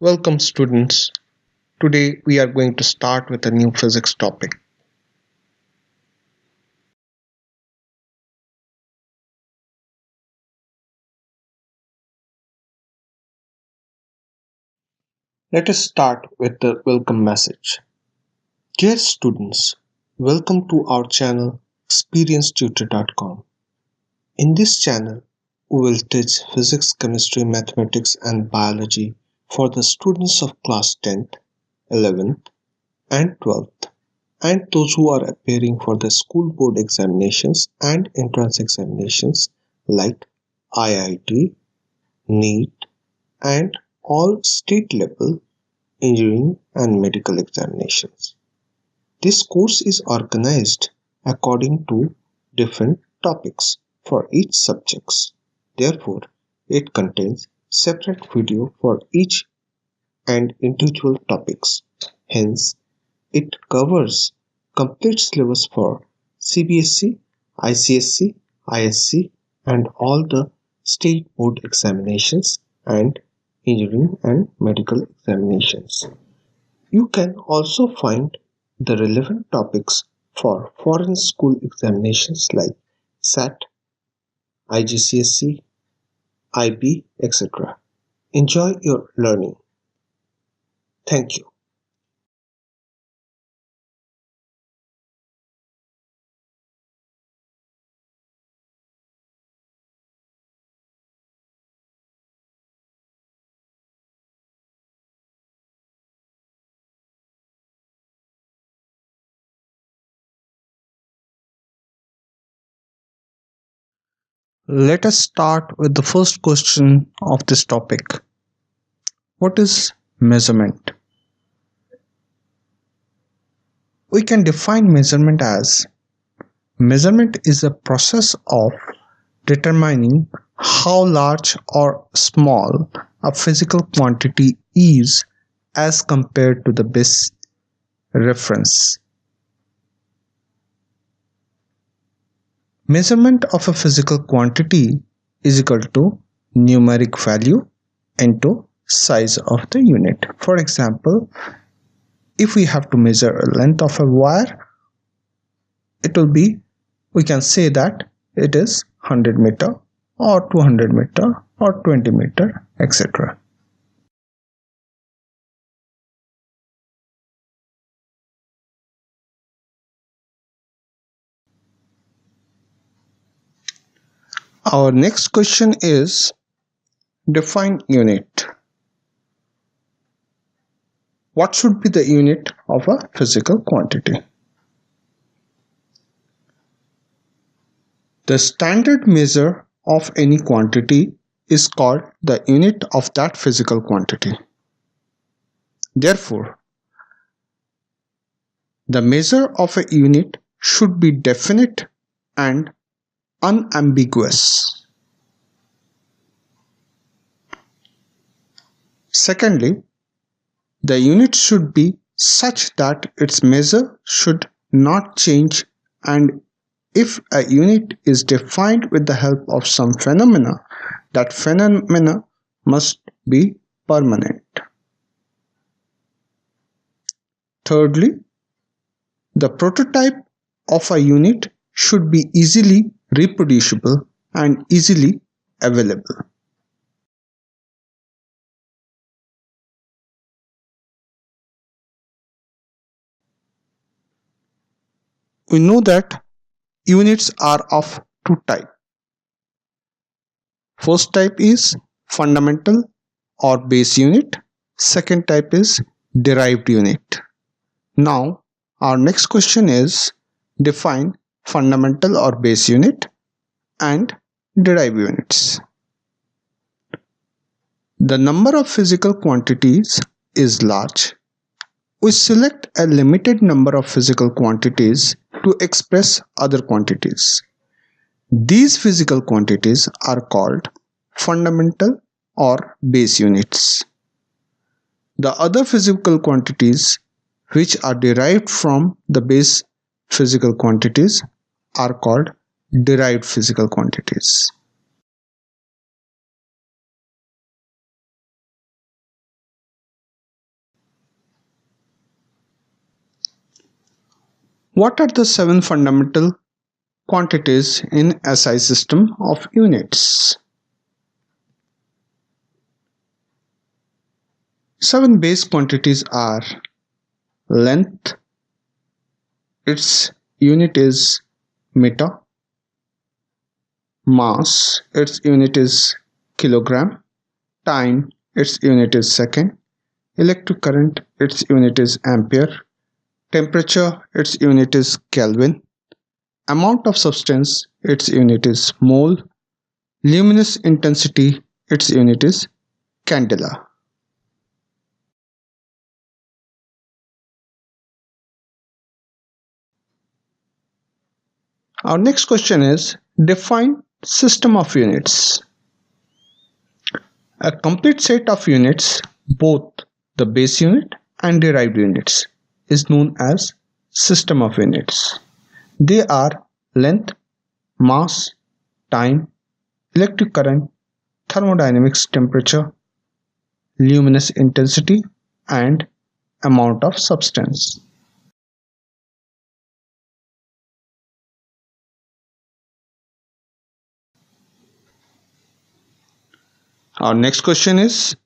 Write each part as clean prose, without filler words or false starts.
Welcome students. Today we are going to start with a new physics topic. Let us start with the welcome message. Dear students, welcome to our channel experiencetutor.com. In this channel, we will teach physics, chemistry, mathematics and biology for the students of class 10th, 11th and 12th and those who are appearing for the school board examinations and entrance examinations like IIT, NEET and all state level engineering and medical examinations. This course is organized according to different topics for each subjects. Therefore, it contains separate video for each and individual topics. Hence, it covers complete syllabus for CBSE, ICSE, ISC and all the state board examinations and engineering and medical examinations. You can also find the relevant topics for foreign school examinations like SAT, IGCSE, IB, etc. Enjoy your learning. Thank you. Let us start with the first question of this topic. What is measurement? We can define measurement as measurement is a process of determining how large or small a physical quantity is as compared to the base reference. Measurement of a physical quantity is equal to numeric value into size of the unit. For example, if we have to measure a length of a wire, we can say that it is 100 meter or 200 meter or 20 meter, etc. Our next question is define unit. What should be the unit of a physical quantity? The standard measure of any quantity is called the unit of that physical quantity. Therefore, the measure of a unit should be definite and unambiguous. Secondly, the unit should be such that its measure should not change, and if a unit is defined with the help of some phenomena, that phenomena must be permanent. Thirdly, the prototype of a unit should be easily reproducible and easily available. We know that units are of two types. First type is fundamental or base unit. Second type is derived unit. Now, our next question is define fundamental or base unit and derived units. The number of physical quantities is large. We select a limited number of physical quantities to express other quantities. These physical quantities are called fundamental or base units. The other physical quantities which are derived from the base physical quantities are called derived physical quantities. What are the 7 fundamental quantities in SI system of units? 7 base quantities are length, its unit is meter, mass, its unit is kilogram, time, its unit is second, electric current, its unit is ampere, temperature, its unit is kelvin, amount of substance, its unit is mole, luminous intensity, its unit is candela. Our next question is define system of units. A complete set of units, both the base unit and derived units, is known as system of units. They are length, mass, time, electric current, thermodynamics, temperature, luminous intensity, and amount of substance. Our next question is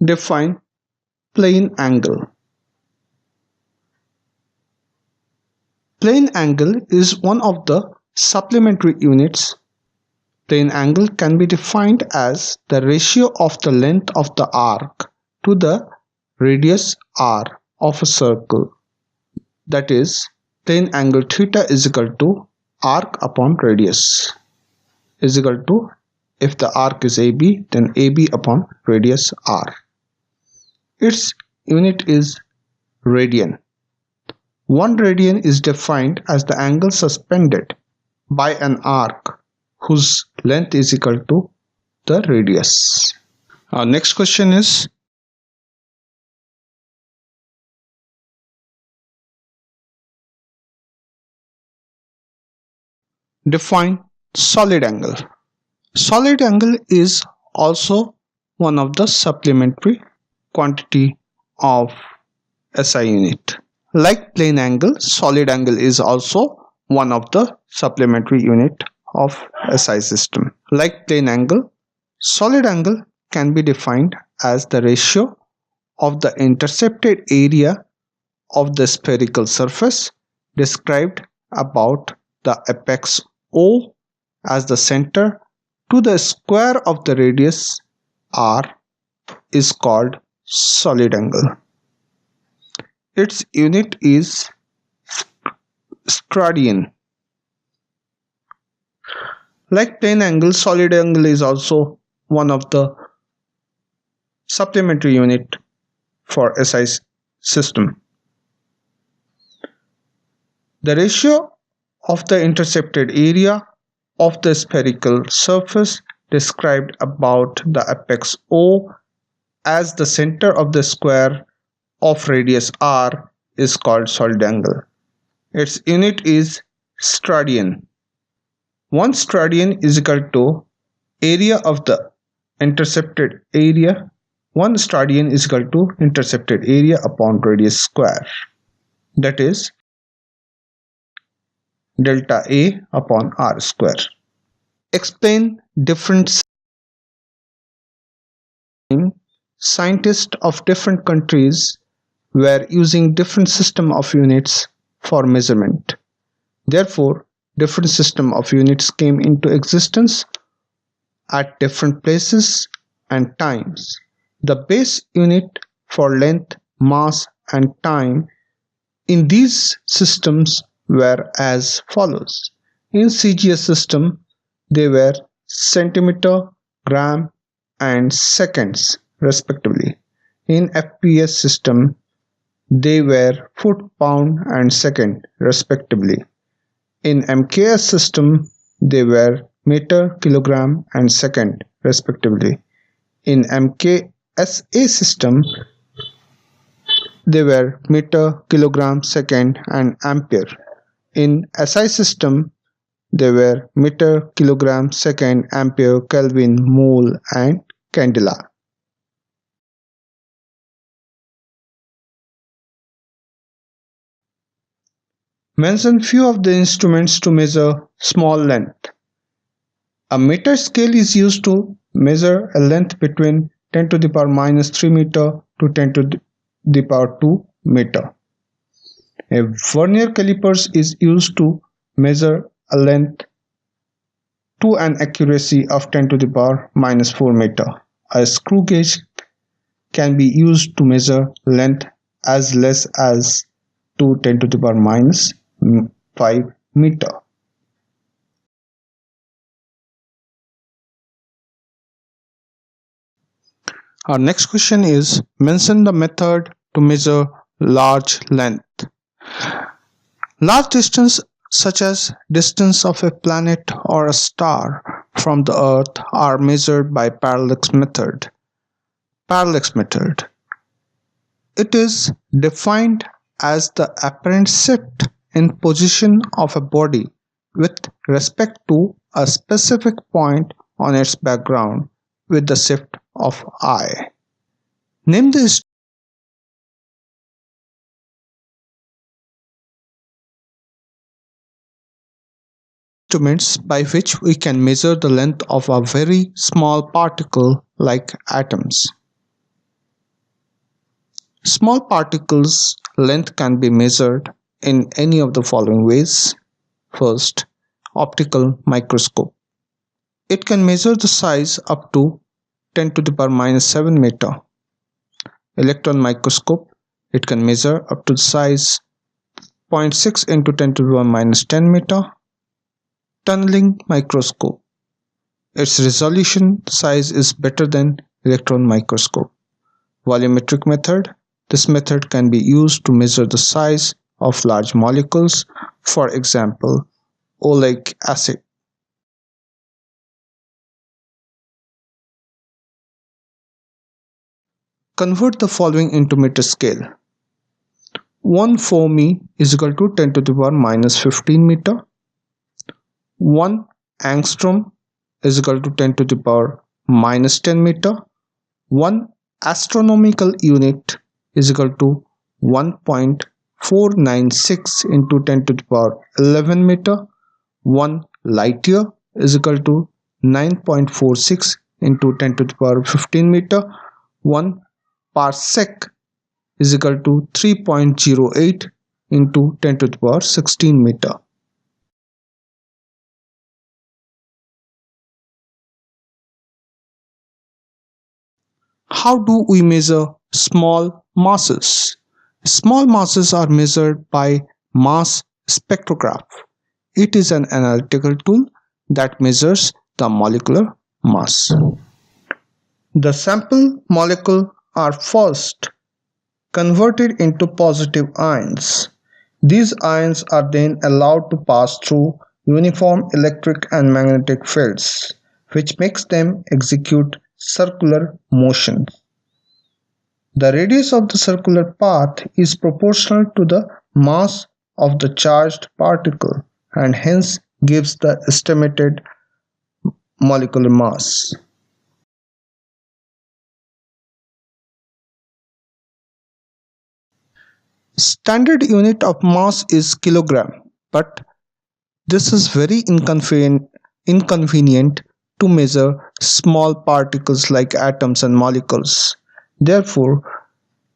define plane angle. Plane angle is one of the supplementary units. Plane angle can be defined as the ratio of the length of the arc to the radius r of a circle. That is, plane angle theta is equal to arc upon radius is equal to, if the arc is AB, then AB upon radius r. Its unit is radian. 1 radian is defined as the angle suspended by an arc whose length is equal to the radius. Our next question is define solid angle. Solid angle is also one of the supplementary quantity of SI unit. Like plane angle, solid angle is also one of the supplementary unit of SI system. Like plane angle, solid angle can be defined as the ratio of the intercepted area of the spherical surface described about the apex O as the center to the square of the radius r is called solid angle. Its unit is Steradian. Like plane angle, solid angle is also one of the supplementary unit for SI system. The ratio of the intercepted area of the spherical surface described about the apex O as the center of the square of radius r is called solid angle. Its unit is steradian. 1 steradian is equal to area of the intercepted area. 1 steradian is equal to intercepted area upon radius square. That is delta A upon r square. Explain different. Scientists of different countries were using different system of units for measurement. Therefore, different system of units came into existence at different places and times. The base unit for length, mass, and time in these systems were as follows. In CGS system, they were centimeter, gram, and seconds respectively. In FPS system, they were foot, pound, and second respectively. In MKS system, they were meter, kilogram, and second respectively. In MKSA system, they were meter, kilogram, second, and ampere. In SI system, they were meter, kilogram, second, ampere, kelvin, mole, and candela. Mention few of the instruments to measure small length. A meter scale is used to measure a length between 10 to the power minus 3 meter to 10 to the power 2 meter. A vernier caliper is used to measure a length to an accuracy of 10 to the power minus 4 meter. A screw gauge can be used to measure length as less as to 10 to the power minus 5 meter. Our next question is, mention the method to measure large length. Large distance such as distance of a planet or a star from the Earth are measured by parallax method. Parallax method. It is defined as the apparent shift in position of a body with respect to a specific point on its background with the shift of I. Name the instruments by which we can measure the length of a very small particle like atoms. Small particles' length can be measured in any of the following ways. First, optical microscope. It can measure the size up to 10 to the power minus 7 meter. Electron microscope. It can measure up to the size 0.6 into 10 to the power minus 10 meter. Tunneling microscope. Its resolution size is better than electron microscope. Volumetric method. This method can be used to measure the size of large molecules, for example, oleic acid. Convert the following into meter scale. 1 Fermi is equal to 10 to the power minus 15 meter. 1 angstrom is equal to 10 to the power minus 10 meter. 1 astronomical unit is equal to 1.496 into 10 to the power 11 meter. 1 light year is equal to 9.46 into 10 to the power 15 meter. 1 parsec is equal to 3.08 into 10 to the power 16 meter. How do we measure small masses? Small masses are measured by mass spectrograph. It is an analytical tool that measures the molecular mass. The sample molecules are first converted into positive ions. These ions are then allowed to pass through uniform electric and magnetic fields, which makes them execute circular motions. The radius of the circular path is proportional to the mass of the charged particle and hence gives the estimated molecular mass. Standard unit of mass is kilogram, but this is very inconvenient to measure small particles like atoms and molecules. Therefore,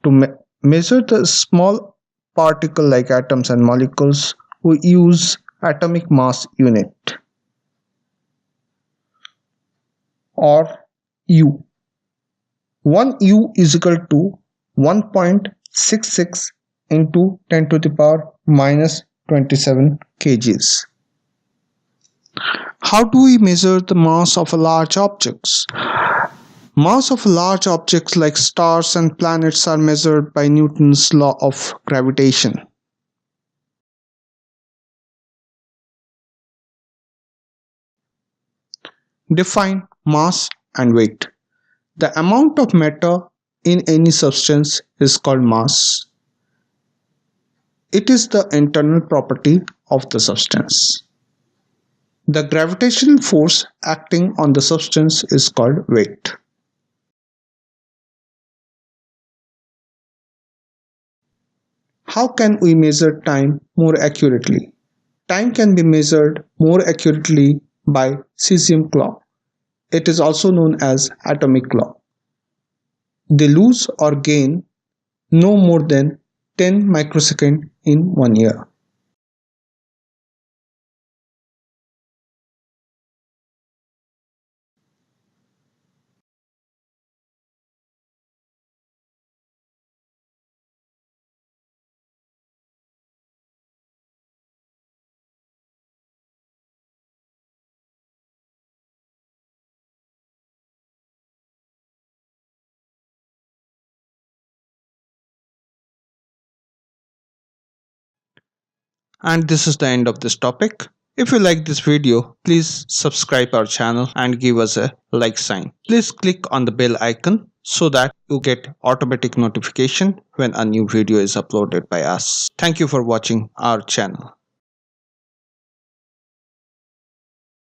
to measure the small particle like atoms and molecules, we use atomic mass unit or U. 1 U is equal to 1.66 into 10 to the power minus 27 kgs. How do we measure the mass of large objects? Mass of large objects like stars and planets are measured by Newton's law of gravitation. Define mass and weight. The amount of matter in any substance is called mass. It is the internal property of the substance. The gravitational force acting on the substance is called weight. How can we measure time more accurately? Time can be measured more accurately by cesium clock. It is also known as atomic clock. They lose or gain no more than 10 microseconds in 1 year. And this is the end of this topic. If you like this video, please subscribe our channel and give us a like sign. Please click on the bell icon so that you get automatic notification when a new video is uploaded by us. Thank you for watching our channel.